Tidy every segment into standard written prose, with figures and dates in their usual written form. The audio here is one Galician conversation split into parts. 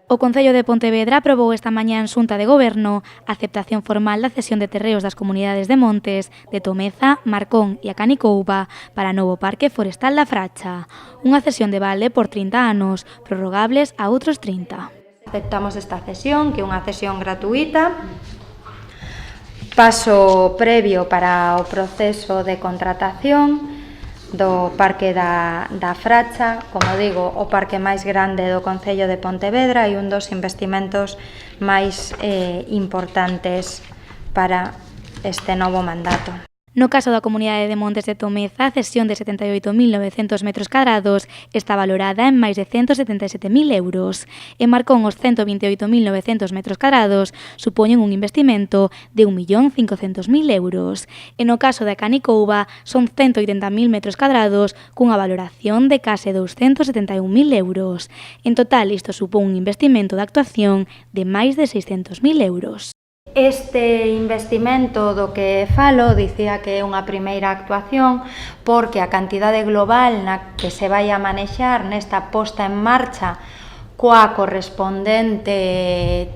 O Concello de Pontevedra aprobou esta mañá en Xunta de Goberno a aceptación formal da cesión de terreos das comunidades de Montes, de Tomeza, Marcón e a Canicouba para o novo Parque Forestal da Fracha. Unha cesión de vale por 30 anos, prorrogables a outros 30. Aceptamos esta cesión, que é unha cesión gratuita. Paso previo para o proceso de contratación do Parque da Fracha, como digo, o parque máis grande do Concello de Pontevedra e un dos investimentos máis importantes para este novo mandato. No caso da comunidade de Montes de Tomeza, a cesión de 78.900 metros cadrados está valorada en máis de 177.000 euros. En Marcón, os 128.900 metros cadrados supoñen un investimento de 1.500.000 euros. E no caso da Canicouba, son 180.000 metros cadrados cunha valoración de case 271.000 euros. En total, isto supón un investimento de actuación de máis de 600.000 euros. Este investimento do que falo dicía que é unha primeira actuación porque a cantidade global na que se vai a manexar nesta posta en marcha coa correspondente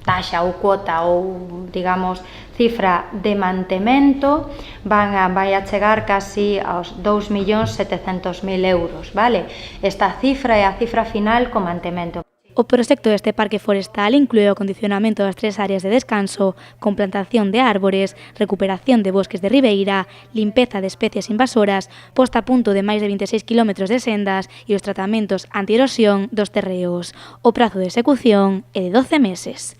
taxa ou cuota ou, digamos, cifra de mantemento vai a chegar casi aos 2.700.000 euros, vale? Esta cifra é a cifra final co mantemento. O proxecto deste parque forestal inclúe o acondicionamento das 3 áreas de descanso, con plantación de árbores, recuperación de bosques de ribeira, limpeza de especies invasoras, posta a punto de máis de 26 km de sendas e os tratamentos antierosión dos terreos. O prazo de execución é de 12 meses.